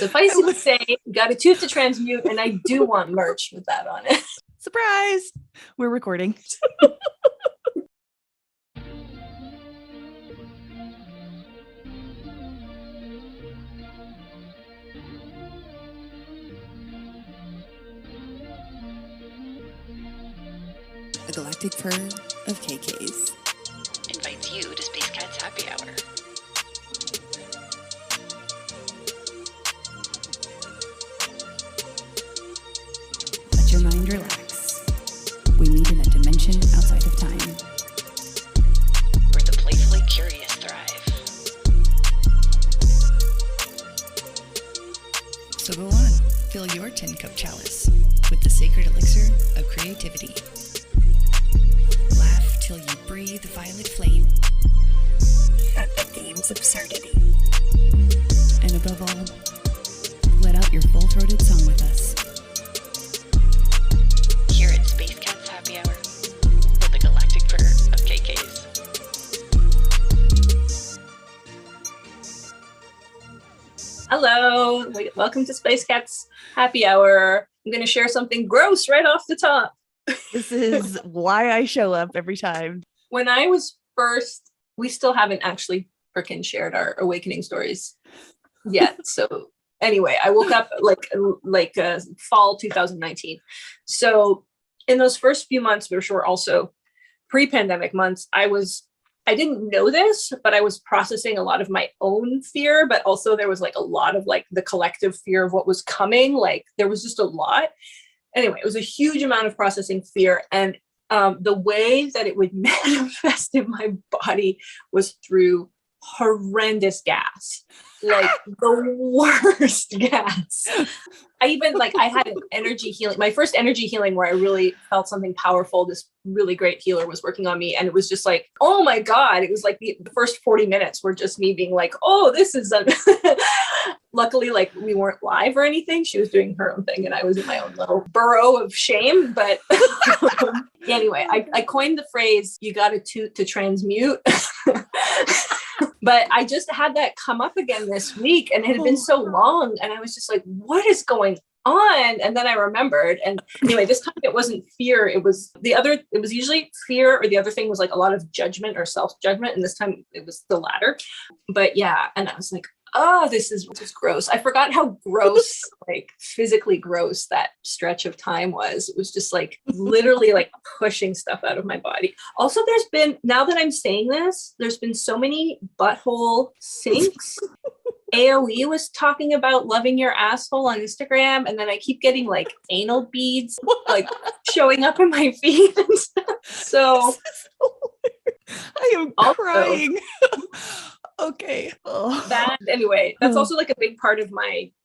Suffice it to say, got a tooth to transmute, and I do want merch with that on it. Surprise! We're recording. A galactic purr of KKs invites you to Space Cats Happy Hour. Let your mind relax. We meet in a dimension outside of time, Where the playfully curious thrive. so go on, fill your tin cup chalice with the sacred elixir of creativity. Laugh till you breathe violet flame at the theme's absurdity. And above all, let out your full-throated song with us. Here at Space Cats Happy Hour, with the galactic purr of KKs. Hello, welcome to Space Cats Happy Hour. I'm going to share something gross right off the top. This is why I show up every time. When I was first, we still haven't actually freaking shared our awakening stories yet. So anyway, I woke up like fall 2019. So in those first few months, which were also pre-pandemic months, I didn't know this, but I was processing a lot of my own fear, but also there was like a lot of like the collective fear of what was coming. Like there was just a lot. Anyway, it was a huge amount of processing fear. And the way that it would manifest in my body was through horrendous gas, like the worst gas. I had an energy healing, my first energy healing where I really felt something powerful. This really great healer was working on me. And it was just like, oh my God, it was like the first 40 minutes were just me being like, oh, this is luckily, like we weren't live or anything. She was doing her own thing and I was in my own little burrow of shame. But anyway, I coined the phrase, you got a toot to transmute. But I just had that come up again this week and it had been so long. And I was just like, what is going on? And then I remembered. And anyway, this time it wasn't fear. It was usually fear, or the other thing was like a lot of judgment or self-judgment. And this time it was the latter. But yeah. And I was like, oh, this is gross. I forgot how gross, like physically gross that stretch of time was. It was just like literally like pushing stuff out of my body. Also, now that I'm saying this, there's been so many butthole sinks. AOE was talking about loving your asshole on Instagram. And then I keep getting like anal beads like showing up in my feed and stuff. So I am crying. Okay. Anyway, that's also like a big part of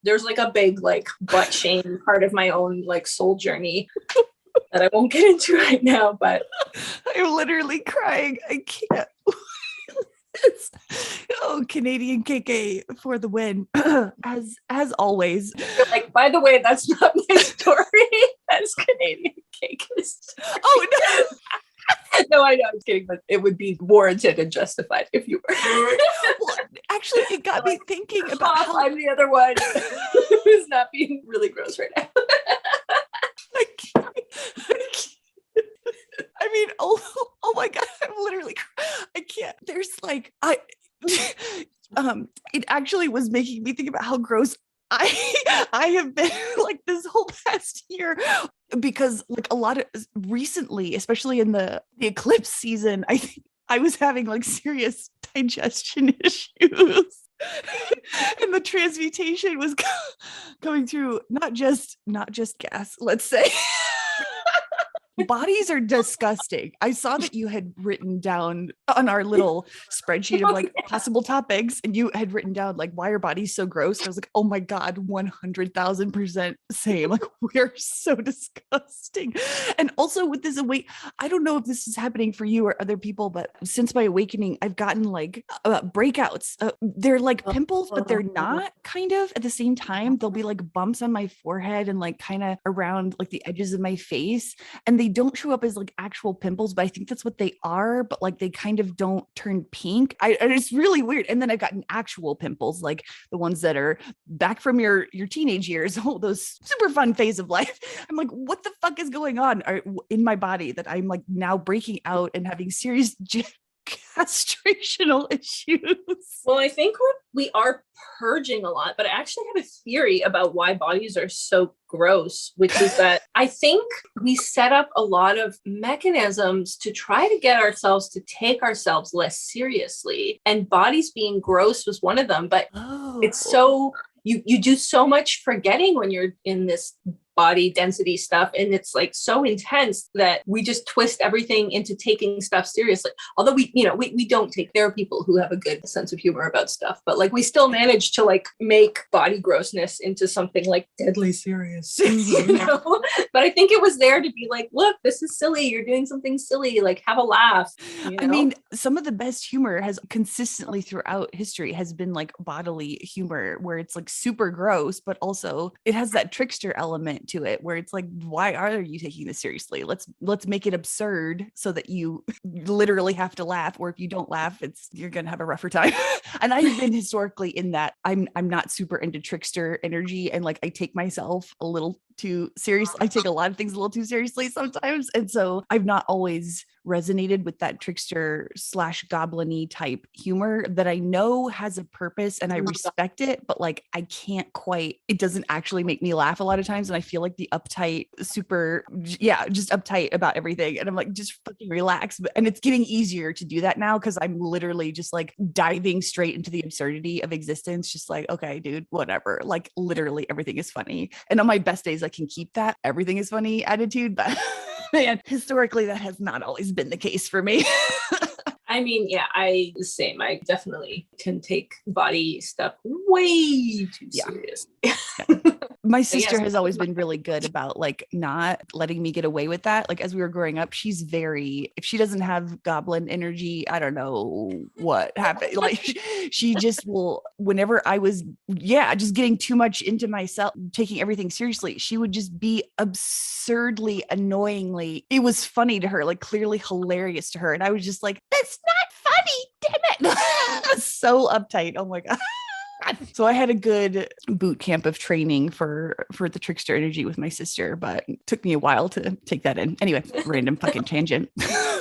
there's like a big like butt shame part of my own like soul journey that I won't get into right now, but I'm literally crying. I can't. Canadian KK for the win. as always. You're like, by the way, that's not my story. That's Canadian KK's story. Oh no. No, I know, I'm kidding, but it would be warranted and justified if you were. Well, actually, it got me thinking about how I'm the other one who's not being really gross right now. I can't. I mean, oh my God, I'm literally, I can't. There's like, it actually was making me think about how gross I have been like this whole past year, because like a lot of recently, especially in the eclipse season, I think I was having like serious digestion issues. And the transmutation was coming through not just gas, let's say. Bodies are disgusting. I saw that you had written down on our little spreadsheet of like possible topics, and you had written down like, why are bodies so gross? I was like, oh my God, 100,000% same. Like, we're so disgusting. And also with this I don't know if this is happening for you or other people, but since my awakening, I've gotten like breakouts. They're like pimples, but they're not, kind of at the same time. There'll be like bumps on my forehead and like kind of around like the edges of my face. And they they don't show up as like actual pimples, but I think that's what they are, but like they kind of don't turn pink. And it's really weird. And then I've gotten actual pimples, like the ones that are back from your teenage years, all those super fun phase of life. I'm like, what the fuck is going on in my body that I'm like now breaking out and having serious castrational issues? Well, I think we are purging a lot, but I actually have a theory about why bodies are so gross, which is that I think we set up a lot of mechanisms to try to get ourselves to take ourselves less seriously. And bodies being gross was one of them. But it's so, you do so much forgetting when you're in this body density stuff, and it's like so intense that we just twist everything into taking stuff seriously. Although we don't take, there are people who have a good sense of humor about stuff, but like we still manage to like make body grossness into something like deadly serious. But I think it was there to be like, look, this is silly, you're doing something silly, like have a laugh. I mean, some of the best humor has consistently throughout history has been like bodily humor, where it's like super gross, but also it has that trickster element to it, where it's like, why are you taking this seriously? Let's make it absurd so that you literally have to laugh, or if you don't laugh, you're gonna have a rougher time. And I've been historically in that I'm not super into trickster energy, and like I take myself a little too seriously. I take a lot of things a little too seriously sometimes, and so I've not always resonated with that trickster / goblin-y type humor that I know has a purpose and I respect it, but like I can't quite, it doesn't actually make me laugh a lot of times. And I feel like the uptight, just uptight about everything. And I'm like, just fucking relax. And it's getting easier to do that now, because I'm literally just like diving straight into the absurdity of existence. Just like, okay, dude, whatever. Like literally everything is funny. And on my best days, I can keep that everything is funny attitude, but man, historically that has not always been the case for me. I mean, yeah, the same. I definitely can take body stuff way too serious. My sister has always been really good about like not letting me get away with that. Like as we were growing up, she's very, if she doesn't have goblin energy, I don't know what happened. Like she just will, whenever I was, just getting too much into myself, taking everything seriously, she would just be absurdly, annoyingly, it was funny to her, like clearly hilarious to her. And I was just like, that's not funny, damn it. So uptight. Oh my God. So I had a good boot camp of training for the trickster energy with my sister, but it took me a while to take that in. Anyway, random fucking tangent.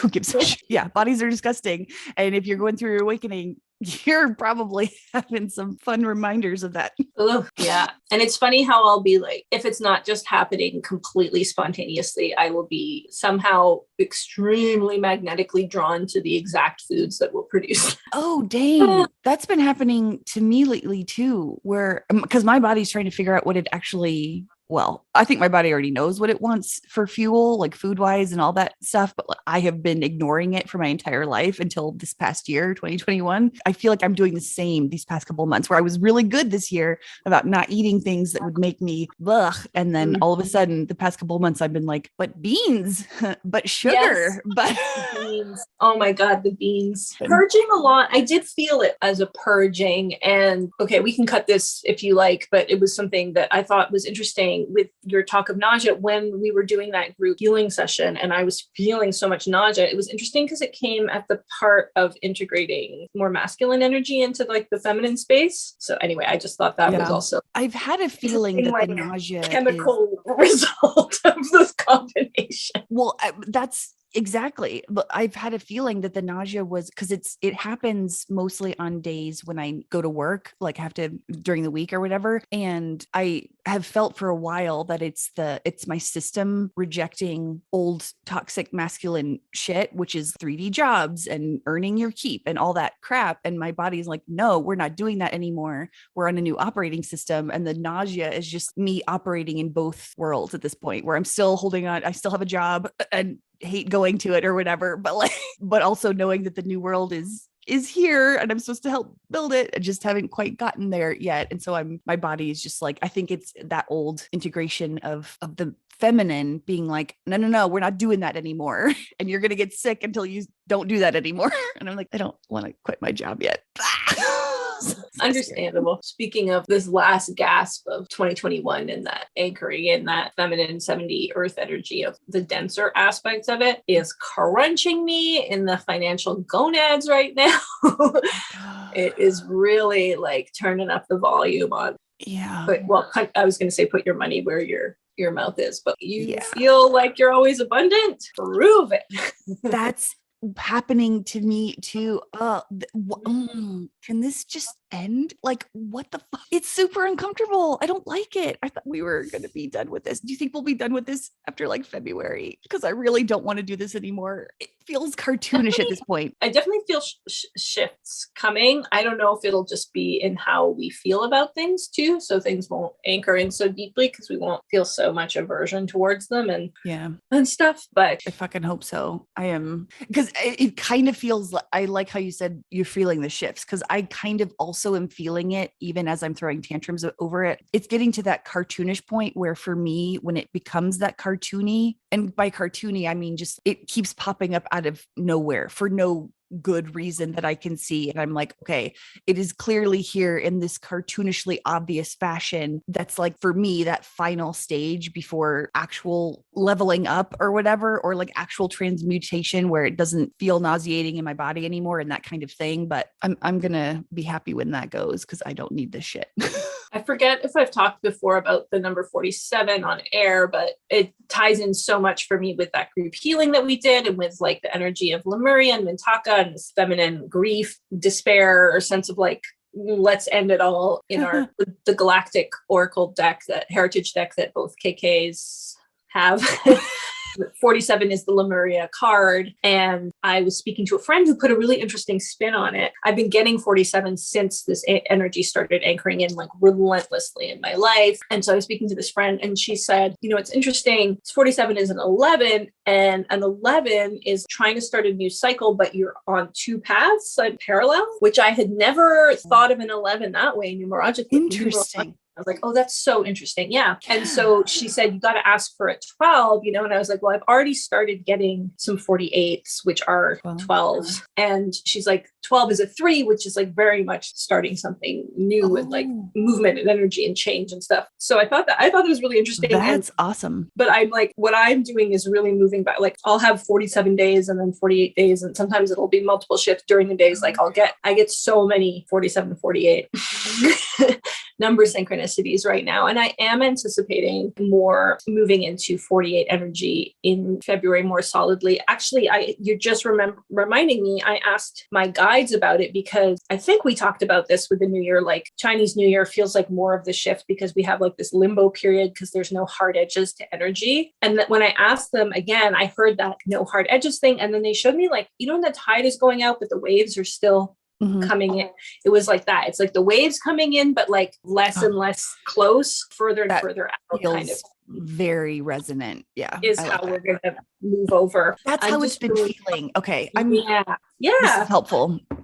Who gives a shit? Yeah, bodies are disgusting. And if you're going through your awakening, you're probably having some fun reminders of that. Oh, yeah. And it's funny how I'll be like, if it's not just happening completely spontaneously, I will be somehow extremely magnetically drawn to the exact foods that will produce. Oh, dang. That's been happening to me lately too, where, because my body's trying to figure out what it actually, well, I think my body already knows what it wants for fuel, like food wise and all that stuff. But I have been ignoring it for my entire life until this past year, 2021. I feel like I'm doing the same these past couple of months, where I was really good this year about not eating things that would make me ugh. And then all of a sudden, the past couple of months, I've been like, but beans, but sugar, but beans. Oh my God, the beans. Purging a lot. I did feel it as a purging. And okay, we can cut this if you like, but it was something that I thought was interesting with your talk of nausea when we were doing that group healing session, and I was feeling so much nausea. It was interesting because it came at the part of integrating more masculine energy into like the feminine space. So anyway, I just thought that was also, I've had a feeling that the nausea chemical result of this combination. Well, that's exactly. But I've had a feeling that the nausea was because it happens mostly on days when I go to work, like have to during the week or whatever. And I have felt for a while that it's my system rejecting old toxic masculine shit, which is 3D jobs and earning your keep and all that crap. And my body's like, no, we're not doing that anymore. We're on a new operating system. And the nausea is just me operating in both worlds at this point, where I'm still holding on. I still have a job and hate going to it or whatever, but also knowing that the new world is here and I'm supposed to help build it. I just haven't quite gotten there yet. And so my body is just like, I think it's that old integration of the feminine being like, no, we're not doing that anymore. And you're going to get sick until you don't do that anymore. And I'm like, I don't want to quit my job yet. Understandable. Speaking of this last gasp of 2021 and that anchoring in that feminine 70 earth energy of the denser aspects of it is crunching me in the financial gonads right now. It is really like turning up the volume on. Yeah. But well, I was going to say put your money where your mouth is, but you feel like you're always abundant. Prove it. That's happening to me too. Can this just end? Like, what the fuck? It's super uncomfortable. I don't like it. I thought we were going to be done with this. Do you think we'll be done with this after like February? Because I really don't want to do this anymore. It feels cartoonish at this point. I definitely feel shifts coming. I don't know if it'll just be in how we feel about things too. So things won't anchor in so deeply because we won't feel so much aversion towards them and stuff. But I fucking hope so. I am, because it kind of feels like, I like how you said you're feeling the shifts, because I kind of also am feeling it even as I'm throwing tantrums over it. It's getting to that cartoonish point where for me, when it becomes that cartoony, and by cartoony, I mean just it keeps popping up out of nowhere for no good reason that I can see. And I'm like, okay, it is clearly here in this cartoonishly obvious fashion. That's like, for me, that final stage before actual leveling up or whatever, or like actual transmutation where it doesn't feel nauseating in my body anymore and that kind of thing. But I'm going to be happy when that goes, because I don't need this shit. I forget if I've talked before about the number 47 on air, but it ties in so much for me with that group healing that we did, and with like the energy of Lemuria and Mintaka and this feminine grief, despair, or sense of like, let's end it all in our the galactic oracle deck, that heritage deck that both KKs have. 47 is the Lemuria card. And I was speaking to a friend who put a really interesting spin on it. I've been getting 47 since this energy started anchoring in like relentlessly in my life. And so I was speaking to this friend and she said, you know, it's interesting. 47 is an 11, and an 11 is trying to start a new cycle, but you're on two paths, like parallel, which I had never thought of an 11 that way numerologically. Interesting. I was like, oh, that's so interesting. Yeah. And so she said, you got to ask for a 12, you know, and I was like, well, I've already started getting some 48s, which are 12s. And she's like, 12 is a 3, which is like very much starting something new with like movement and energy and change and stuff. So I thought it was really interesting. That's awesome. But I'm like, what I'm doing is really moving back. Like I'll have 47 days and then 48 days. And sometimes it'll be multiple shifts during the days. Like I get so many 47 to 48 number synchronicities right now. And I am anticipating more moving into 48 energy in February more solidly. Actually, you're just reminding me, I asked my guides about it, because I think we talked about this with the new year, like Chinese New Year feels like more of the shift because we have like this limbo period because there's no hard edges to energy. And that when I asked them again, I heard that no hard edges thing. And then they showed me like, you know, when the tide is going out, but the waves are still coming in. It was like that. It's like the waves coming in, but like less and less close, further and further out, kind of. Very resonant. Yeah. Is how we're going to move over. That's how it's been feeling. Okay. Yeah.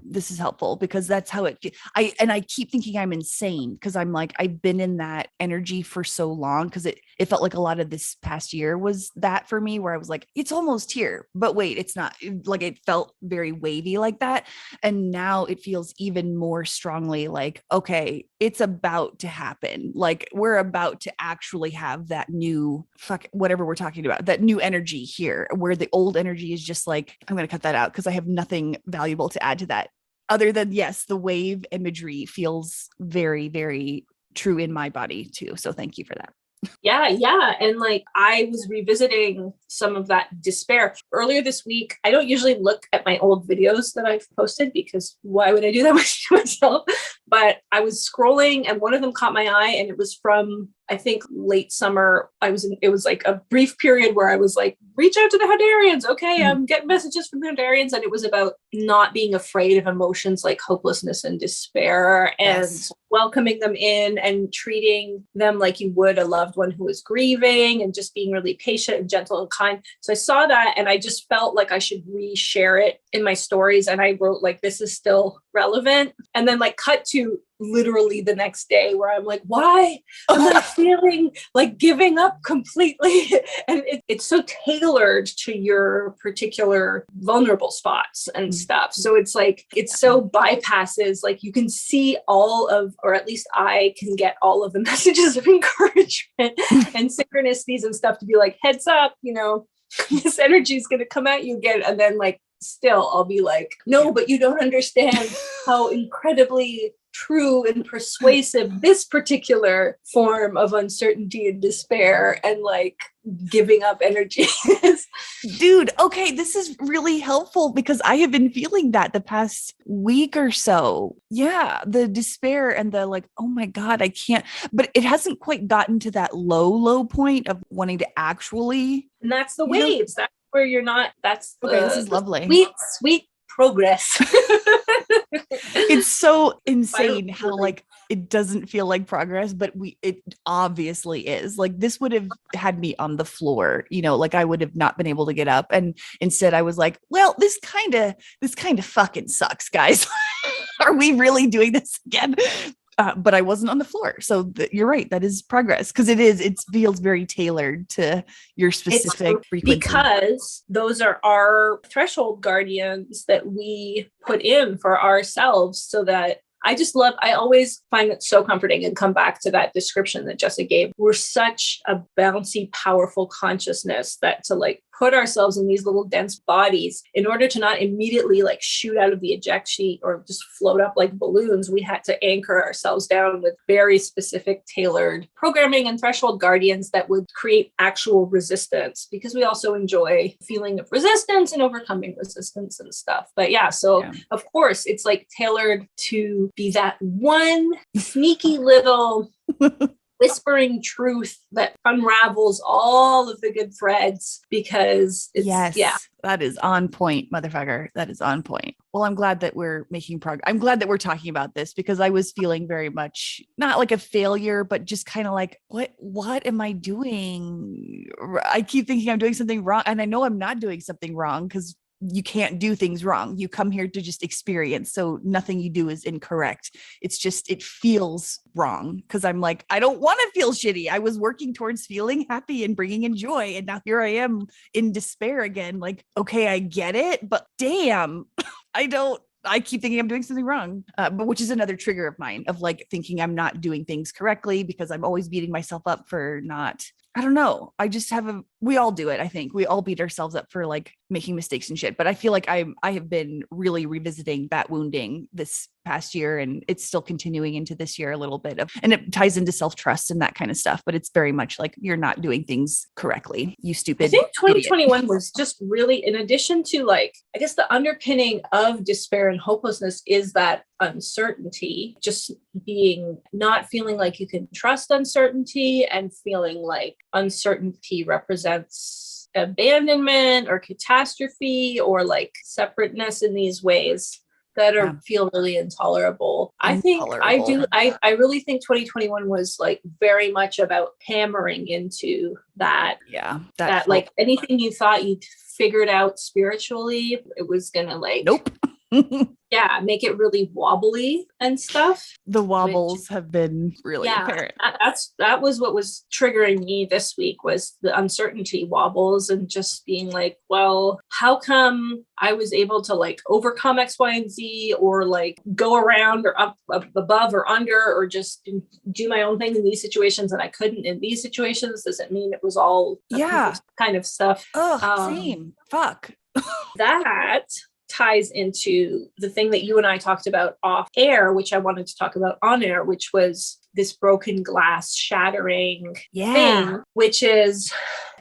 This is helpful because that's how I keep thinking I'm insane because I'm like, I've been in that energy for so long because it felt like a lot of this past year was that for me, where I was like, it's almost here, but wait, it's not. Like it felt very wavy like that. And now it feels even more strongly like, okay, it's about to happen. Like we're about to actually have that new whatever we're talking about, that new energy here, where the old energy is just like, I'm going to cut that out because I have nothing valuable to add to that other than, yes, the wave imagery feels very, very true in my body too. So thank you for that. Yeah. And like I was revisiting some of that despair earlier this week. I don't usually look at my old videos that I've posted because why would I do that myself? But I was scrolling and one of them caught my eye, and it was from, I think, late summer. It was like a brief period where I was like, reach out to the Hadarians. Okay, I'm getting messages from the Hadarians. And it was about not being afraid of emotions like hopelessness and despair, and welcoming them in and treating them like you would a loved one who is grieving, and just being really patient and gentle and kind. So I saw that and I just felt like I should reshare it in my stories. And I wrote like, this is still relevant. And then like cut to literally the next day where I'm like, why am I feeling like giving up completely? And it's so tailored to your particular vulnerable spots and stuff. So it's like, it's so bypasses, like you can see all of, or at least I can get all of the messages of encouragement and synchronicities and stuff to be like, heads up, you know, this energy is going to come at you again. And then like, still I'll be like, no, but you don't understand how incredibly true and persuasive this particular form of uncertainty and despair and like giving up energy is. Dude, okay, this is really helpful because I have been feeling that the past week or so. Yeah, the despair and the like, oh my God, I can't, but it hasn't quite gotten to that low point of wanting to actually. And that's the waves. That's where you're not, that's okay, this is lovely. Sweet progress. It's so insane how like it doesn't feel like progress, but it obviously is. Like this would have had me on the floor, you know, like I would have not been able to get up. And instead I was like, well, this kind of fucking sucks, guys. Are we really doing this again? But I wasn't on the floor. So you're right. That is progress. Cause it feels very tailored to your specific frequency. Because those are our threshold guardians that we put in for ourselves so that I always find it so comforting and come back to that description that Jessica gave. We're such a bouncy, powerful consciousness that to like put ourselves in these little dense bodies in order to not immediately like shoot out of the eject sheet or just float up like balloons, we had to anchor ourselves down with very specific tailored programming and threshold guardians that would create actual resistance, because we also enjoy feeling of resistance and overcoming resistance and stuff. But yeah, so of course it's like tailored to be that one sneaky little whispering truth that unravels all of the good threads, because it's, that is on point, motherfucker. That is on point. Well, I'm glad that we're making progress. I'm glad that we're talking about this because I was feeling very much not like a failure, but just kind of like, what am I doing? I keep thinking I'm doing something wrong. And I know I'm not doing something wrong because you can't do things wrong. You come here to just experience. So nothing you do is incorrect. It's just, it feels wrong because I'm like, I don't want to feel shitty. I was working towards feeling happy and bringing in joy. And now here I am in despair again. Like, okay, I get it, but damn, I keep thinking I'm doing something wrong, but which is another trigger of mine of like thinking I'm not doing things correctly because I'm always beating myself up for not, I don't know. I just we all do it. I think we all beat ourselves up for like making mistakes and shit. But I feel like I have been really revisiting that wounding this past year, and it's still continuing into this year a little bit and it ties into self-trust and that kind of stuff. But it's very much like you're not doing things correctly, you stupid. I think 2021 was just really, in addition to like, I guess the underpinning of despair and hopelessness is that uncertainty, just not feeling like you can trust uncertainty and feeling like uncertainty represents abandonment or catastrophe or like separateness in these ways that feel really intolerable. I really think 2021 was like very much about hammering into that. Yeah. That like anything you thought you'd figured out spiritually, it was gonna like, nope. Make it really wobbly and stuff. The wobbles have been really apparent. That was what was triggering me this week, was the uncertainty wobbles and just being like, well, how come I was able to like overcome X, Y, and Z, or like go around or up above or under, or just do my own thing in these situations and I couldn't in these situations? Does it mean it was all kind of stuff? Same. Fuck. That ties into the thing that you and I talked about off air, which I wanted to talk about on air, which was this broken glass shattering thing, which is,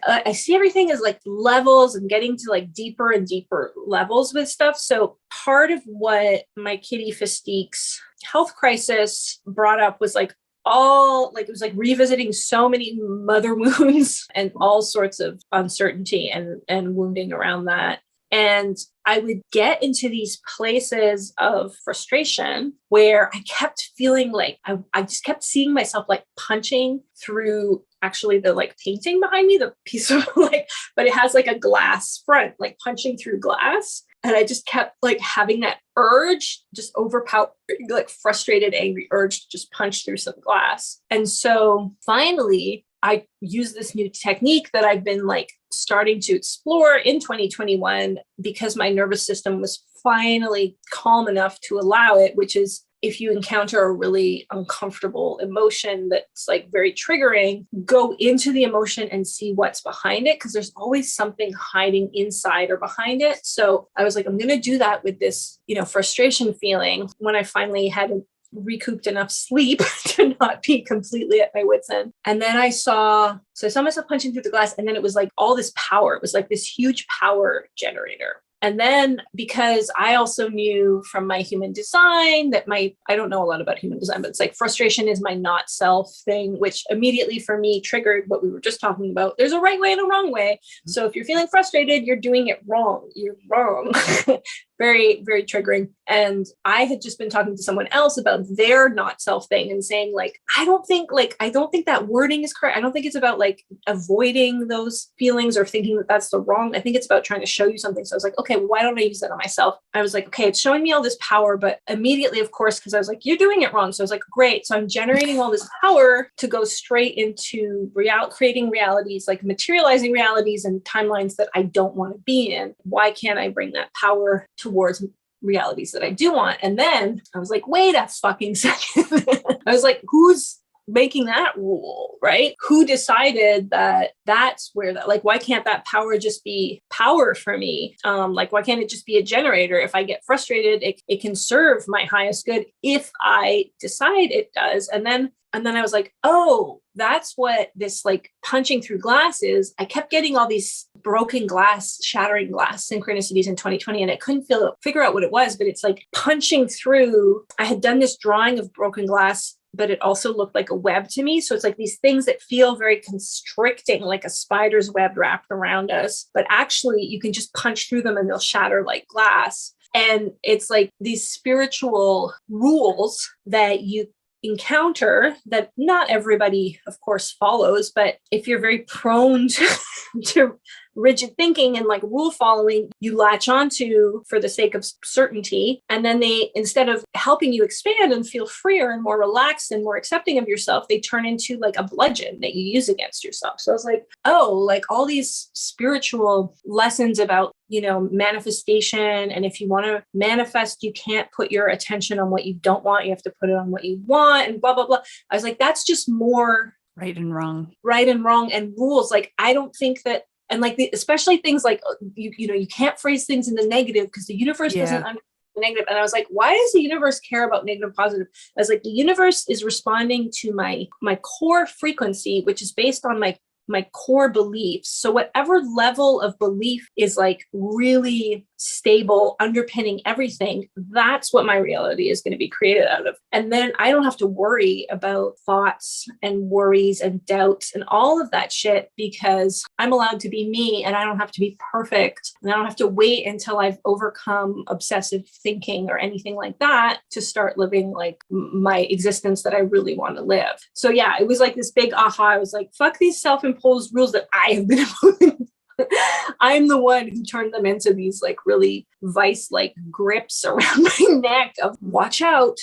I see everything as like levels and getting to like deeper and deeper levels with stuff. So part of what my Kitty Fistique's health crisis brought up was like it was like revisiting so many mother wounds and all sorts of uncertainty and wounding around that. And I would get into these places of frustration where I kept feeling like I just kept seeing myself like punching through actually the like painting behind me, the piece of like, but it has like a glass front, like punching through glass. And I just kept like having that urge, just overpower, like frustrated, angry urge to just punch through some glass. And so finally, I use this new technique that I've been like starting to explore in 2021 because my nervous system was finally calm enough to allow it, which is if you encounter a really uncomfortable emotion that's like very triggering, go into the emotion and see what's behind it, because there's always something hiding inside or behind it. So I was like, I'm going to do that with this, frustration feeling when I finally had recouped enough sleep to not be completely at my wit's end. And then I saw myself punching through the glass, and then it was like all this power. It was like this huge power generator. And then because I also knew from my human design that I don't know a lot about human design, but it's like frustration is my not self thing, which immediately for me triggered what we were just talking about. There's a right way and a wrong way. So if you're feeling frustrated, you're doing it wrong. You're wrong. Very, very triggering. And I had just been talking to someone else about their not self thing and saying like, I don't think that wording is correct. I don't think it's about like avoiding those feelings or thinking that that's the wrong. I think it's about trying to show you something. So I was like, okay, why don't I use that on myself? I was like, okay, it's showing me all this power, but immediately, of course, because I was like, you're doing it wrong. So I was like, great. So I'm generating all this power to go straight into creating realities, like materializing realities and timelines that I don't want to be in. Why can't I bring that power towards realities that I do want? And then I was like, wait a fucking second. I was like, who's making that rule, right? Who decided that that's where that, like, why can't that power just be power for me? Like, why can't it just be a generator? If I get frustrated, it can serve my highest good if I decide it does. And then I was like, oh, that's what this like punching through glass is. I kept getting all these broken glass, shattering glass synchronicities in 2020, and I couldn't figure out what it was, but it's like punching through. I had done this drawing of broken glass, but it also looked like a web to me. So it's like these things that feel very constricting, like a spider's web wrapped around us, but actually you can just punch through them and they'll shatter like glass. And it's like these spiritual rules that you encounter that not everybody, of course, follows, but if you're very prone to rigid thinking and like rule following, you latch onto for the sake of certainty. And then they, instead of helping you expand and feel freer and more relaxed and more accepting of yourself, they turn into like a bludgeon that you use against yourself. So I was like, oh, like all these spiritual lessons about, manifestation. And if you want to manifest, you can't put your attention on what you don't want. You have to put it on what you want and blah, blah, blah. I was like, that's just more right and wrong and rules. Like, I don't think that, and like especially things like, you can't phrase things in the negative because the universe doesn't understand the negative. And I was like, why does the universe care about negative, positive? I was like, the universe is responding to my core frequency, which is based on my core beliefs. So whatever level of belief is like really stable, underpinning everything, that's what my reality is going to be created out of. And then I don't have to worry about thoughts and worries and doubts and all of that shit because I'm allowed to be me and I don't have to be perfect. And I don't have to wait until I've overcome obsessive thinking or anything like that to start living like my existence that I really want to live. So yeah, it was like this big aha. I was like, fuck these self-imposed rules that I have been imposing. I'm the one who turned them into these like really vice-like grips around my neck of watch out,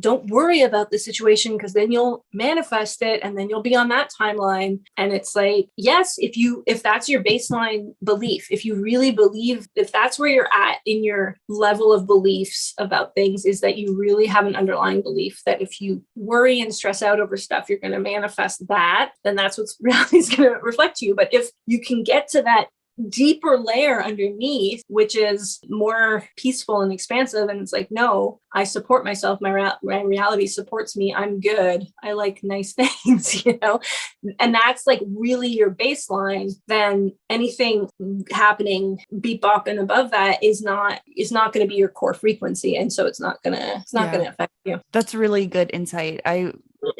don't worry about the situation because then you'll manifest it and then you'll be on that timeline. And it's like, yes, if that's your baseline belief, if you really believe, if that's where you're at in your level of beliefs about things, is that you really have an underlying belief that if you worry and stress out over stuff, you're going to manifest that, then that's what reality is going to reflect to you. But if you can get to that deeper layer underneath, which is more peaceful and expansive. And it's like, no, I support myself. My reality supports me. I'm good. I like nice things, and that's like really your baseline. Then anything happening beep bop and above that is not going to be your core frequency. And so it's not going to affect you. That's really good insight. I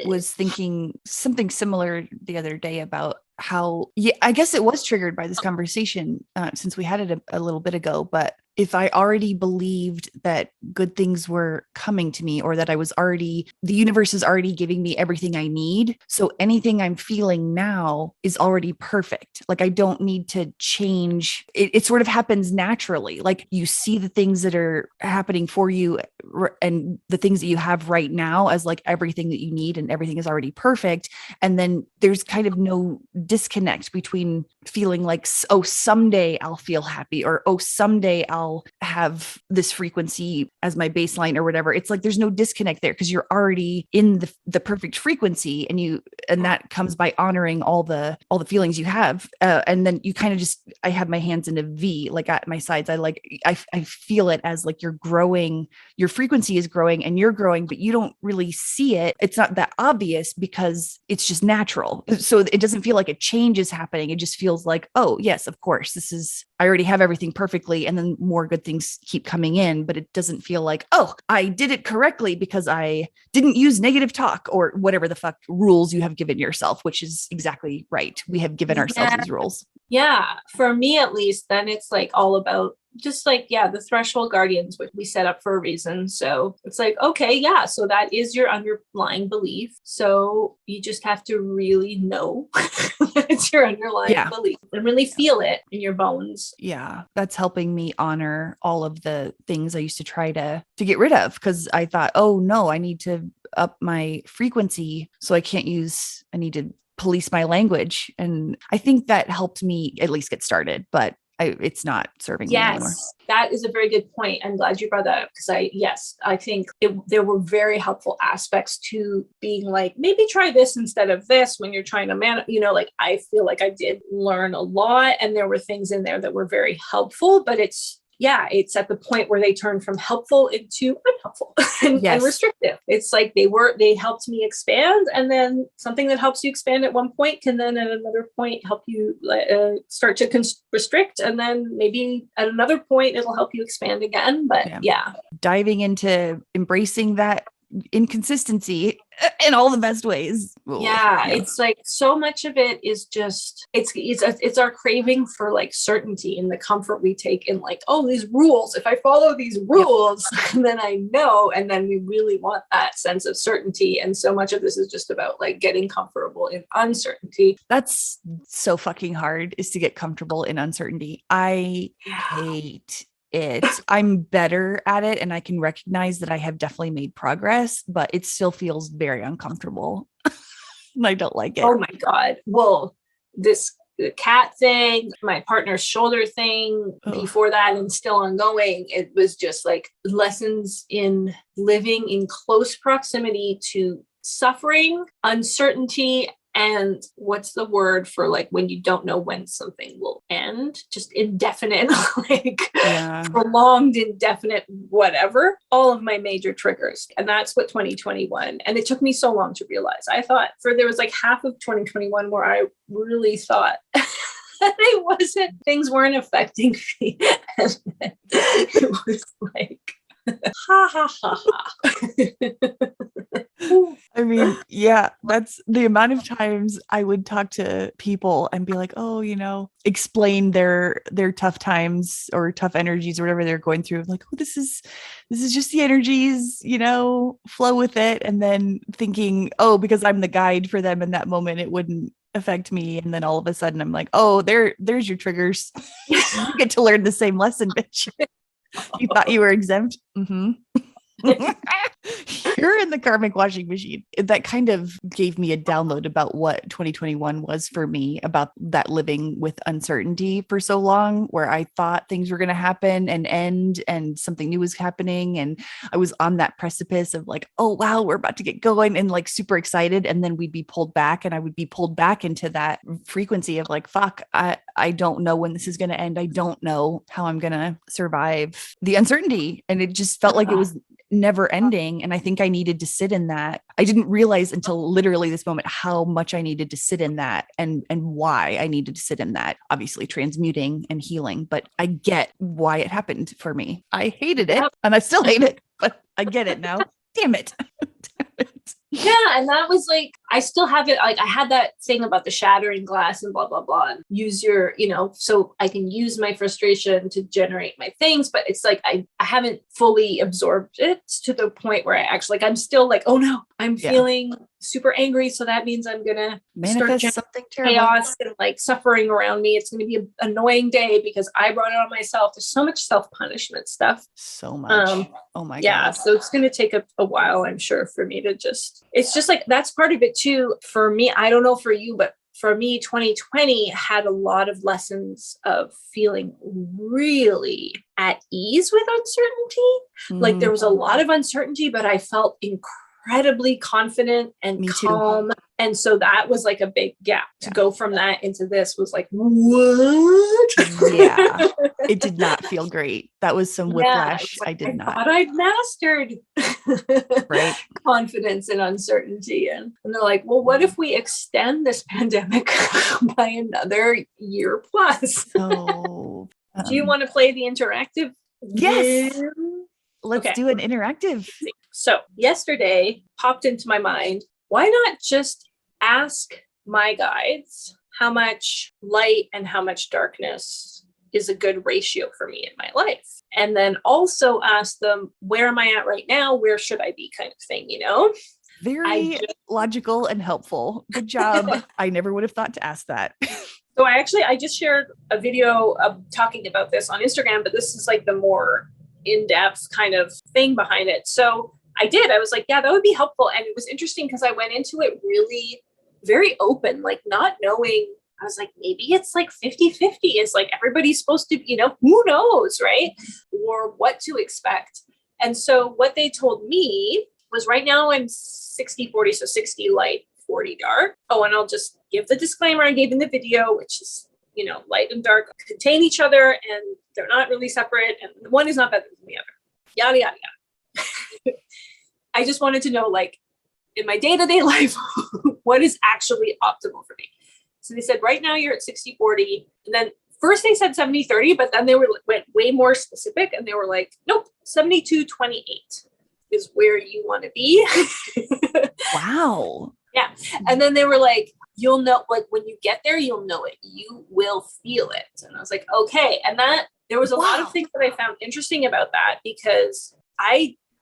was thinking something similar the other day about how, I guess it was triggered by this conversation since we had it a little bit ago, but if I already believed that good things were coming to me, or that the universe is already giving me everything I need. So anything I'm feeling now is already perfect. Like I don't need to change. It sort of happens naturally. Like you see the things that are happening for you and the things that you have right now as like everything that you need, and everything is already perfect. And then there's kind of no disconnect between feeling like, oh, someday I'll feel happy, or oh, someday I'll have this frequency as my baseline or whatever. It's like there's no disconnect there because you're already in the perfect frequency, and that comes by honoring all the feelings you have. And then you kind of just, I have my hands in a V, like at my sides. I feel it as like you're growing, your frequency is growing and you're growing, but you don't really see it. It's not that obvious because it's just natural. So it doesn't feel like a change is happening. It just feels like, oh yes, of course, I already have everything perfectly. And then more good things keep coming in, but it doesn't feel like, oh, I did it correctly because I didn't use negative talk or whatever the fuck rules you have given yourself, which is exactly right. We have given ourselves these rules. Yeah. For me, at least, then it's like all about just like, yeah, the threshold guardians, which we set up for a reason. So it's like, okay, yeah, so that is your underlying belief. So you just have to really know that it's your underlying belief and really feel it in your bones. Yeah, that's helping me honor all of the things I used to try to get rid of, because I thought, oh no, I need to up my frequency. So I need to police my language. And I think that helped me at least get started, but it's not serving me anymore. Yes, that is a very good point. I'm glad you brought that up because I think there were very helpful aspects to being like, maybe try this instead of this when you're trying to like I feel like I did learn a lot, and there were things in there that were very helpful, but it's at the point where they turn from helpful into unhelpful and restrictive. It's like they helped me expand, and then something that helps you expand at one point can then at another point help you start to restrict, and then maybe at another point it'll help you expand again. But diving into embracing that inconsistency in all the best ways. It's like so much of it is just it's our craving for like certainty and the comfort we take in like, oh, these rules, if I follow these rules then I know, and then we really want that sense of certainty, and so much of this is just about like getting comfortable in uncertainty. That's so fucking hard, is to get comfortable in uncertainty. I hate it. I'm better at it, and I can recognize that I have definitely made progress, but it still feels very uncomfortable. And I don't like it. Oh my God. Well, the cat thing, my partner's shoulder thing, before that and still ongoing, it was just like lessons in living in close proximity to suffering, uncertainty, and what's the word for like when you don't know when something will end? Just indefinite, prolonged, indefinite, whatever. All of my major triggers. And that's what 2021. And it took me so long to realize. I thought there was like half of 2021 where I really thought things weren't affecting me. And then it was like, ha ha ha ha. I mean, that's the amount of times I would talk to people and be like, oh, explain their tough times or tough energies or whatever they're going through. Like, oh, this is just the energies, flow with it. And then thinking, oh, because I'm the guide for them in that moment, it wouldn't affect me. And then all of a sudden I'm like, oh, there's your triggers. You get to learn the same lesson, bitch. You thought you were exempt. Mm-hmm. You're in the karmic washing machine. That kind of gave me a download about what 2021 was for me, about that living with uncertainty for so long, where I thought things were going to happen and end and something new was happening. And I was on that precipice of like, oh, wow, we're about to get going, and like super excited. And then we'd be pulled back, and I would be pulled back into that frequency of like, fuck, I don't know when this is going to end. I don't know how I'm going to survive the uncertainty. And it just felt like it was never ending. And I think I needed to sit in that. I didn't realize until literally this moment how much I needed to sit in that, and why I needed to sit in that. Obviously transmuting and healing, but I get why it happened for me. I hated it, and I still hate it, but I get it now. Damn it. Yeah. And that was like, I still have it. Like I had that thing about the shattering glass and blah, blah, blah, and use your, so I can use my frustration to generate my things. But it's like, I haven't fully absorbed it to the point where I actually, like, I'm still like, oh no, I'm feeling super angry. So that means I'm going to Manifest something terrible. chaos and like suffering around me. It's going to be an annoying day because I brought it on myself. There's so much self-punishment stuff. So much. Oh my God. So it's going to take a while, I'm sure, for me to it's just like, that's part of it too. For me, I don't know for you, but for me, 2020 had a lot of lessons of feeling really at ease with uncertainty. Like there was a lot of uncertainty, but I felt incredibly confident and calm. And so that was like a big gap to go from that into this was like, what? Yeah. It did not feel great. That was some whiplash. Like, I thought I'd mastered right. confidence and uncertainty. And they're like, well, what if we extend this pandemic by another year plus? So, do you want to play the interactive? Yes. game? Let's do an interactive. So yesterday popped into my mind, why not just ask my guides how much light and how much darkness is a good ratio for me in my life? And then also ask them, where am I at right now? Where should I be, kind of thing, Very logical and helpful. Good job. I never would have thought to ask that. So I just shared a video of talking about this on Instagram, but this is like the more in-depth kind of thing behind it. So I was like, yeah, that would be helpful. And it was interesting because I went into it really very open, like not knowing. I was like, maybe it's like 50-50. It's like everybody's supposed to, who knows, right? Or what to expect. And so what they told me was right now I'm 60-40, so 60 light, 40 dark. Oh, and I'll just give the disclaimer I gave in the video, which is, light and dark contain each other and they're not really separate. And one is not better than the other. Yada, yada, yada. I just wanted to know, like, in my day-to-day life, what is actually optimal for me? So they said, right now you're at 60-40. And then first they said 70-30, but then they went way more specific. And they were like, nope, 72-28 is where you want to be. Wow. Yeah. And then they were like, you'll know, like when you get there, you'll know it. You will feel it. And I was like, okay. And there was a lot of things that I found interesting about that because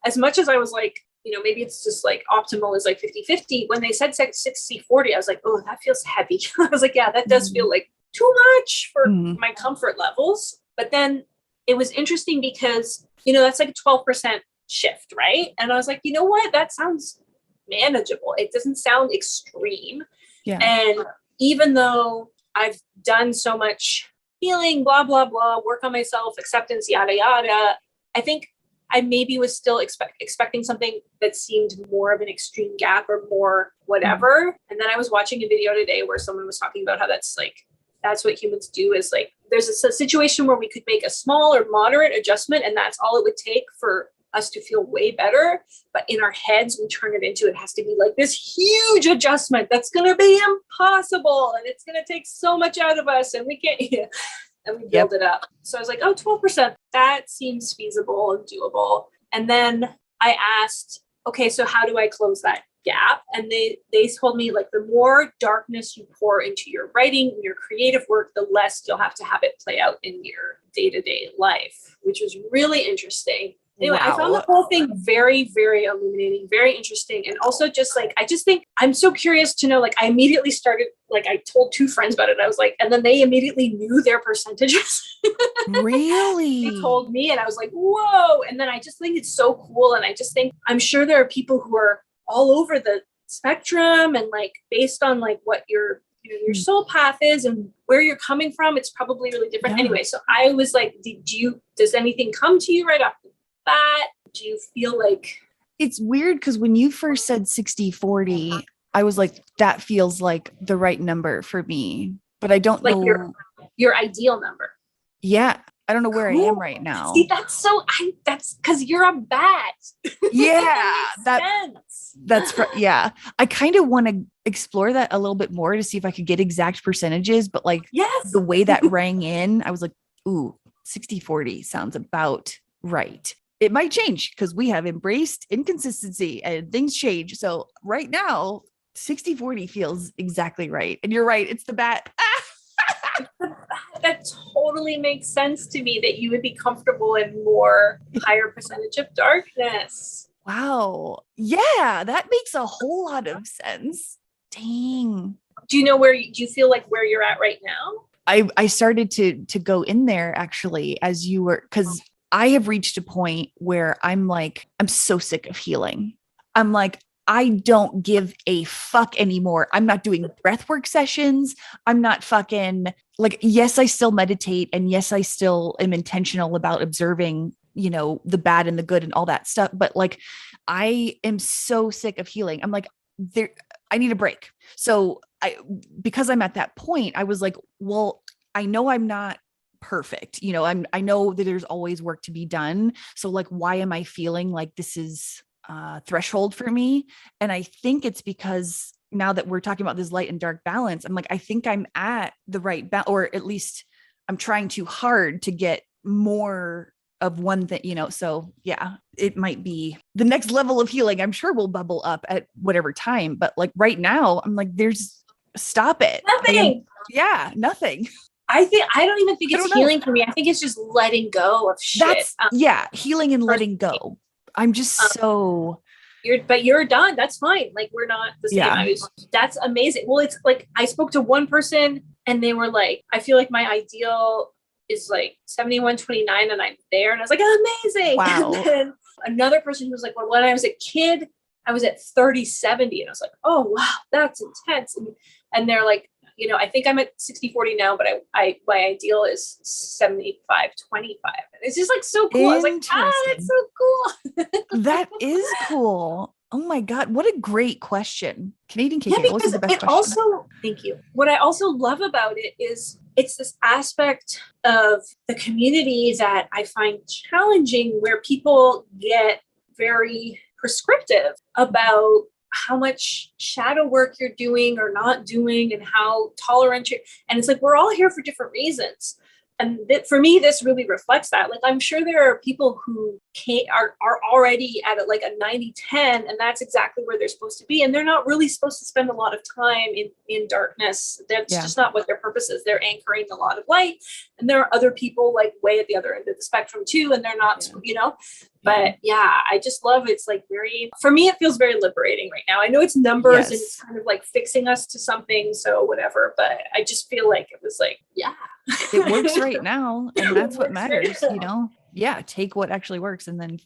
as much as I was like, maybe it's just like optimal is like 50-50. When they said 60-40, I was like, oh, that feels heavy. I was like, yeah, that does feel like too much for my comfort levels. But then it was interesting because, that's like a 12% shift, right? And I was like, you know what? That sounds manageable. It doesn't sound extreme. Yeah. And even though I've done so much healing, blah, blah, blah, work on myself, acceptance, yada, yada, I think I maybe was still expecting something that seemed more of an extreme gap or more whatever. And then I was watching a video today where someone was talking about how that's what humans do is like, there's a situation where we could make a small or moderate adjustment and that's all it would take for us to feel way better. But in our heads, we turn it into, it has to be like this huge adjustment that's going to be impossible. And it's going to take so much out of us and we can't, and we build it up. So I was like, oh, 12%, that seems feasible and doable. And then I asked, okay, so how do I close that gap? And they told me like the more darkness you pour into your writing, your creative work, the less you'll have to have it play out in your day-to-day life, which was really interesting. Anyway, wow. I found the whole thing very, very illuminating, very interesting. And also just like, I just think I'm so curious to know, like, I immediately started, like, I told 2 friends about it. I was like, and then they immediately knew their percentages. Really? They told me and I was like, whoa. And then I just think it's so cool. And I just think, I'm sure there are people who are all over the spectrum and like, based on like what your soul path is and where you're coming from, it's probably really different. Anyway, so I was like, does anything come to you right off the bat? Do you feel like it's weird? Because when you first said 60-40, I was like, that feels like the right number for me, but I don't like know your ideal number. Yeah. I don't know where I am right now. See, that's because you're a bat. Yeah. Yeah. I kind of want to explore that a little bit more to see if I could get exact percentages, but like the way that rang in, I was like, ooh, 60-40 sounds about right. it might change because we have embraced inconsistency and things change. So right now, 60-40 feels exactly right. And you're right. It's the bat. That totally makes sense to me, that you would be comfortable in more higher percentage of darkness. Wow. Yeah, that makes a whole lot of sense. Dang. Do you feel like where you're at right now? I started to go in there actually as you were, because I have reached a point where I'm like, I'm so sick of healing. I'm like, I don't give a fuck anymore. I'm not doing breathwork sessions. I'm not fucking like, yes, I still meditate. And yes, I still am intentional about observing, the bad and the good and all that stuff. But like, I am so sick of healing. I'm like, I need a break. So because I'm at that point, I was like, well, I know I'm not perfect. I know that there's always work to be done. So like, why am I feeling like this is threshold for me? And I think it's because now that we're talking about this light and dark balance, I'm like, I think I'm at the right balance, or at least I'm trying too hard to get more of one thing, so yeah, it might be the next level of healing. I'm sure will bubble up at whatever time, but like right now I'm like, stop it. Nothing. Nothing. I don't even think it's healing for me. I think it's just letting go of shit. Healing and letting go. I'm just you're done. That's fine. Like, we're not the same. Yeah. That's amazing. Well, it's like, I spoke to one person and they were like, I feel like my ideal is like 71-29 and I'm there. And I was like, amazing. Wow. And then another person who was like, well, when I was a kid, I was at 30-70. And I was like, oh, wow, that's intense. And they're like, I think I'm at 60-40 now, but my ideal is 75-25. It's just like so cool. I was like, that's so cool. That is cool. Oh my God. What a great question. Canadian KK, Yeah, what was the best question? Also, thank you. What I also love about it is it's this aspect of the community that I find challenging, where people get very prescriptive about how much shadow work you're doing or not doing and how tolerant you're. And it's like, we're all here for different reasons. And for me, this really reflects that. Like, I'm sure there are people who are already at like a 90-10, and that's exactly where they're supposed to be. And they're not really supposed to spend a lot of time in darkness. That's just not what their purpose is. They're anchoring a lot of light. And there are other people like way at the other end of the spectrum too. And they're not, but yeah, I just love it's like for me, it feels very liberating right now. I know it's numbers and it's kind of like fixing us to something. So whatever, but I just feel like it was like, it works right now. And that's what matters, Yeah. Take what actually works and then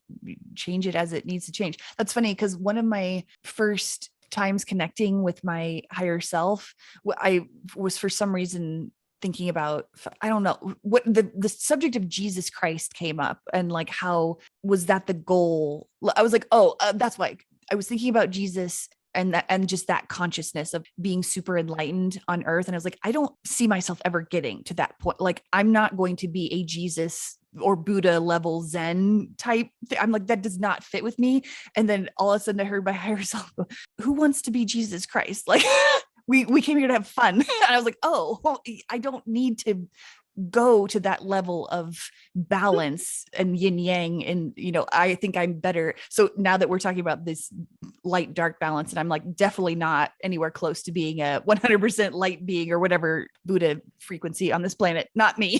change it as it needs to change. That's funny, because one of my first times connecting with my higher self, I was for some reason thinking about, I don't know, what the subject of Jesus Christ came up, and like, how was that the goal? I was like, that's why I was thinking about Jesus and just that consciousness of being super enlightened on earth. And I was like, I don't see myself ever getting to that point. Like, I'm not going to be a Jesus or Buddha level Zen type thing. I'm like, that does not fit with me. And then all of a sudden I heard my higher self go, who wants to be Jesus Christ? Like, we came here to have fun. And I was like, well, I don't need to go to that level of balance and yin yang. And, I think I'm better. So now that we're talking about this light, dark balance, and I'm like, definitely not anywhere close to being a 100% light being or whatever Buddha frequency on this planet, not me.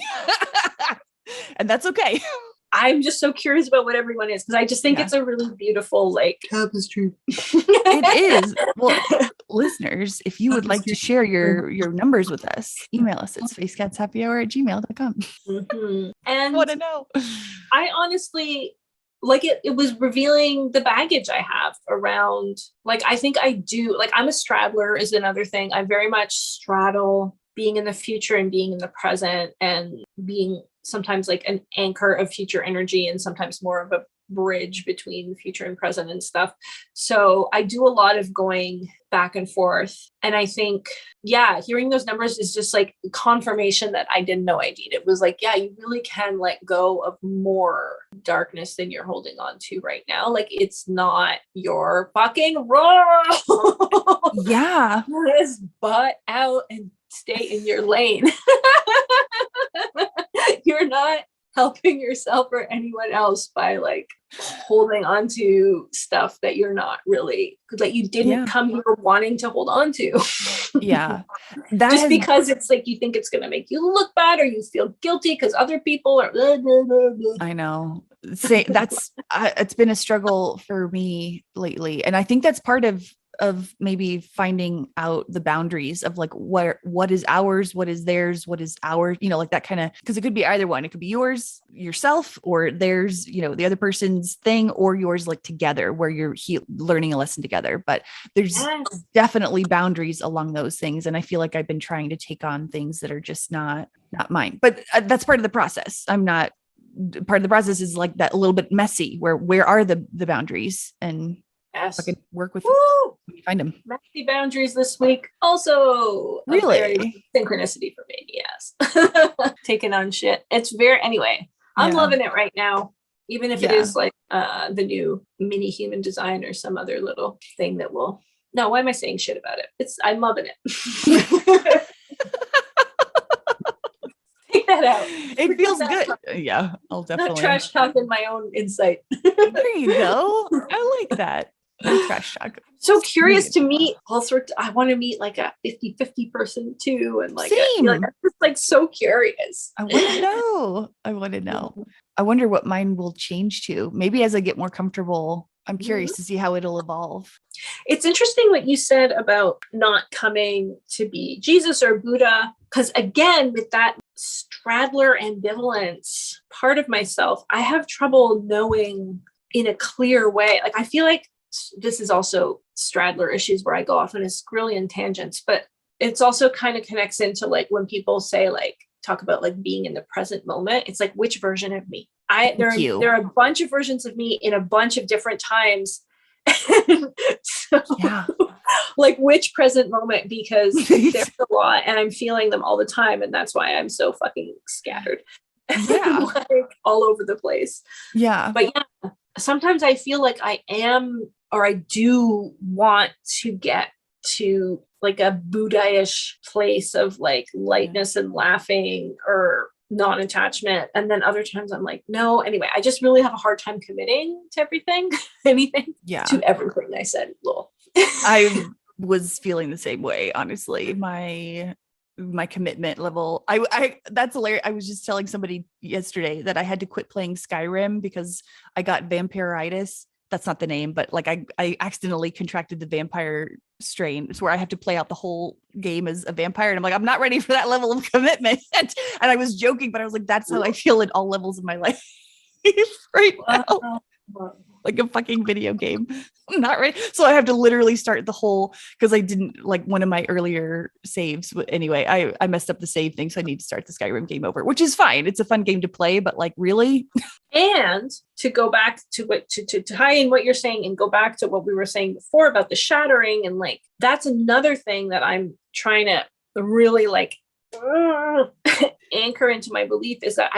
And that's okay. I'm just so curious about what everyone is, because I just think it's a really beautiful tapestry. It is. Well, listeners, if you would like to share your numbers with us, email us at spacecatshappyhour@gmail.com. Mm-hmm. And I want to know. I honestly, it was revealing the baggage I have around, I think I do, I'm a straddler is another thing. I very much straddle being in the future and being in the present, and being sometimes like an anchor of future energy and sometimes more of a bridge between future and present and stuff. So I do a lot of going back and forth. And I think, hearing those numbers is just like confirmation that I didn't know I needed. It was like, you really can let go of more darkness than you're holding on to right now. Like, it's not your fucking role. Yeah. Just butt out and stay in your lane. You're not helping yourself or anyone else by like holding on to stuff that you're not really, that you didn't come here wanting to hold on to. Yeah. Just because it's like you think it's going to make you look bad or you feel guilty because other people are blah, blah, blah, blah. I know. Say that's it's been a struggle for me lately, and I think that's part of maybe finding out the boundaries of like what is ours, what is theirs, what is ours, you know, like that kind of, because it could be either one. It could be yours yourself, or theirs, you know, the other person's thing, or yours like together where you're learning a lesson together. But there's definitely boundaries along those things, and I feel like I've been trying to take on things that are just not mine. But that's part of the process. Part of the process is like that a little bit messy, where are the boundaries, and I can work with find them. Messy boundaries this week. Also, really synchronicity for me. Yes. Taking on shit. It's anyway, I'm loving it right now. Even if it is like the new mini human design or some other little thing that will, no, why am I saying shit about it? I'm loving it. Take that out. It feels good. Yeah, I'll definitely. Not trash talking my own insight. There you go. I like that. Trash talk. So curious to meet all sorts. I want to meet like a 50-50 person too. And like, I feel like I'm just like so curious. I want to know. I wonder what mine will change to. Maybe as I get more comfortable, I'm curious to see how it'll evolve. It's interesting what you said about not coming to be Jesus or Buddha. Because again, with that straddler ambivalence part of myself, I have trouble knowing in a clear way. Like, I feel like this is also straddler issues where I go off on a squirrelian tangents, but it's also kind of connects into like when people say like, talk about like being in the present moment. It's like, which version of me? There are a bunch of versions of me in a bunch of different times. So, like which present moment, because there's a lot and I'm feeling them all the time. And that's why I'm so fucking scattered. Yeah. Like all over the place. Yeah. But yeah, sometimes I feel like I am, or I do want to get to like a Buddha-ish place of like lightness and laughing or non-attachment. And then other times I'm like, no, anyway, I just really have a hard time committing to everything, to everything I said. Lol. I was feeling the same way, honestly. My commitment level, I that's hilarious. I was just telling somebody yesterday that I had to quit playing Skyrim because I got vampiritis. That's not the name, but like I accidentally contracted the vampire strain. It's where I have to play out the whole game as a vampire. And I'm like, I'm not ready for that level of commitment. And I was joking, but I was like, that's how I feel at all levels of my life right now. Like a fucking video game. I'm not ready. So I have to literally start the whole, because I didn't like one of my earlier saves. Anyway, I messed up the save thing. So I need to start the Skyrim game over, which is fine. It's a fun game to play, but like really. And to go back to what, to tie in what you're saying and go back to what we were saying before about the shattering. And like, that's another thing that I'm trying to really like anchor into my belief is that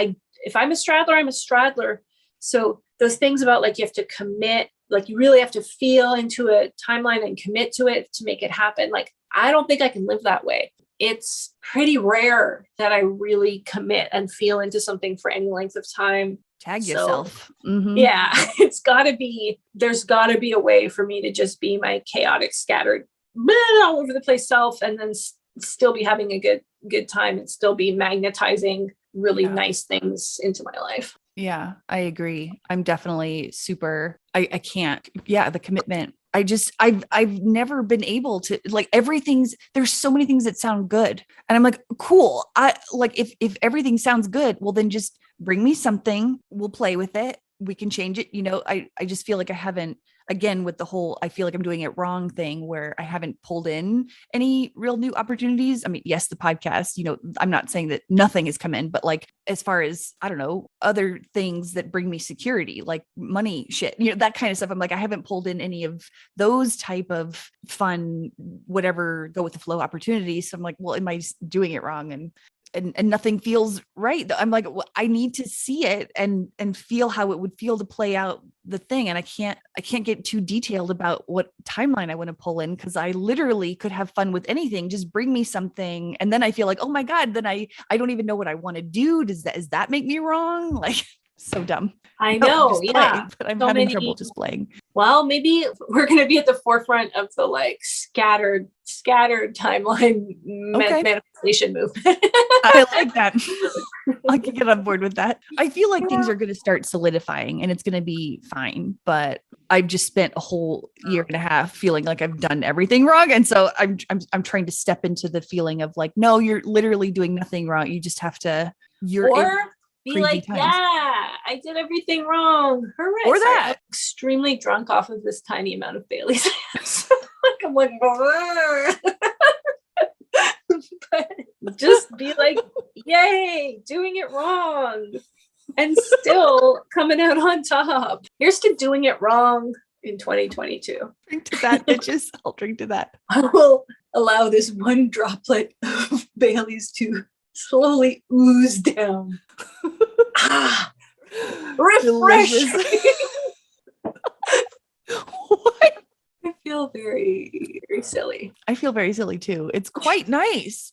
if I'm a straddler, I'm a straddler. So those things about like, you have to commit, like you really have to feel into a timeline and commit to it to make it happen. Like, I don't think I can live that way. It's pretty rare that I really commit and feel into something for any length of time. Tag yourself. Mm-hmm. Yeah, there's gotta be a way for me to just be my chaotic, scattered, all over the place self, and then still be having a good time and still be magnetizing really nice things into my life. Yeah, I agree. I'm definitely super, I can't. Yeah, the commitment. I've never been able to like there's so many things that sound good. And I'm like, cool. I like if everything sounds good, well then just bring me something. We'll play with it. We can change it. You know, I just feel like I haven't, again, with the whole, I feel like I'm doing it wrong thing where I haven't pulled in any real new opportunities. I mean, yes, the podcast, you know, I'm not saying that nothing has come in, but like, as far as, I don't know, other things that bring me security, like money shit, you know, that kind of stuff. I'm like, I haven't pulled in any of those type of fun, whatever, go with the flow opportunities. So I'm like, well, am I doing it wrong? And and nothing feels right. I'm like, I need to see it and feel how it would feel to play out the thing. And I can't get too detailed about what timeline I want to pull in, because I literally could have fun with anything. Just bring me something. And then I feel like, oh my God, then I don't even know what I want to do. Does that make me wrong? Like, so dumb. I No, know, just yeah. play, but I'm So having many- trouble just playing. Well, maybe we're going to be at the forefront of the like scattered timeline Okay. manifestation movement. I like that. I can get on board with that. I feel like things are going to start solidifying and it's going to be fine. But I've just spent a whole year and a half feeling like I've done everything wrong. And so I'm trying to step into the feeling of like, no, you're literally doing nothing wrong. You just have to, Or be crazy like, times. yeah, I did everything wrong. Hooray. Or Sorry, that. I'm extremely drunk off of this tiny amount of Bailey's. So, like, I'm like, but just be like, yay, doing it wrong and still coming out on top. Here's to doing it wrong in 2022. Drink to that, bitches. I'll drink to that. I will allow this one droplet of Bailey's to slowly ooze down. Refresh. What? I feel very, very silly. I feel very silly too. It's quite nice.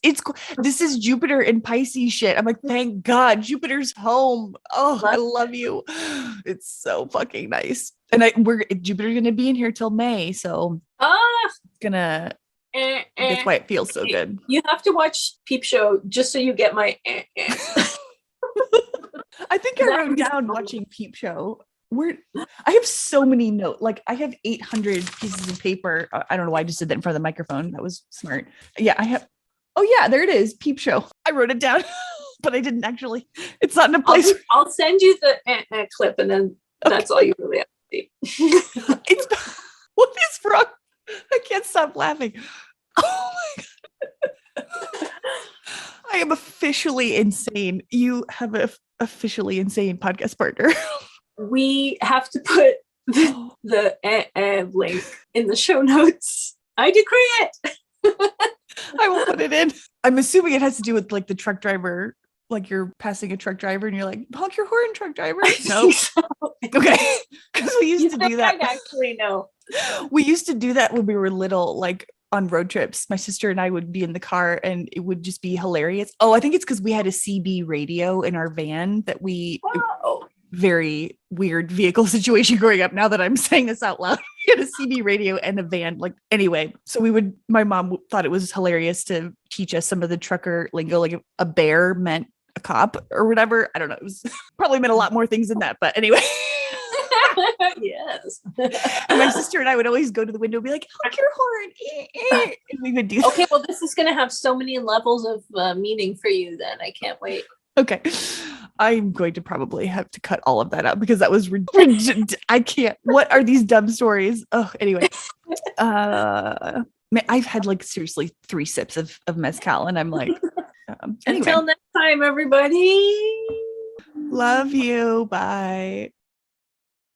This is Jupiter and Pisces shit. I'm like, thank God Jupiter's home. Oh, I love you. It's so fucking nice. And Jupiter's gonna be in here till May, so gonna. That's why it feels so good. You have to watch Peep Show just so you get my. I think I wrote down watching Peep Show. I have so many notes. Like I have 800 pieces of paper. I don't know why I just did that in front of the microphone. That was smart. Yeah, I have. Oh yeah, there it is. Peep Show. I wrote it down, but I didn't actually. It's not in a place. I'll send you the clip, and then that's all you really have to see. What is wrong? I can't stop laughing. Oh my God. I am officially insane. You have an officially insane podcast partner. We have to put the link in the show notes. I decree it. I will put it in. I'm assuming it has to do with like the truck driver, like you're passing a truck driver and you're like, honk your horn, truck driver. No. So. Okay. Because we used to do that. I actually know. We used to do that when we were little, like on road trips. My sister and I would be in the car and it would just be hilarious. Oh, I think it's because we had a CB radio in our van that very weird vehicle situation growing up. Now that I'm saying this out loud, we had a CB radio and a van. Like anyway, so my mom thought it was hilarious to teach us some of the trucker lingo, like a bear meant a cop or whatever. I don't know. It was probably meant a lot more things than that, but anyway. Yes. And my sister and I would always go to the window and be like, honk your horn. And we would do that. Okay, well, this is going to have so many levels of meaning for you then. I can't wait. Okay. I'm going to probably have to cut all of that out because that was I can't. What are these dumb stories? Oh, anyway. I've had like seriously 3 sips of mezcal and I'm like, anyway. Until next time, everybody. Love you. Bye.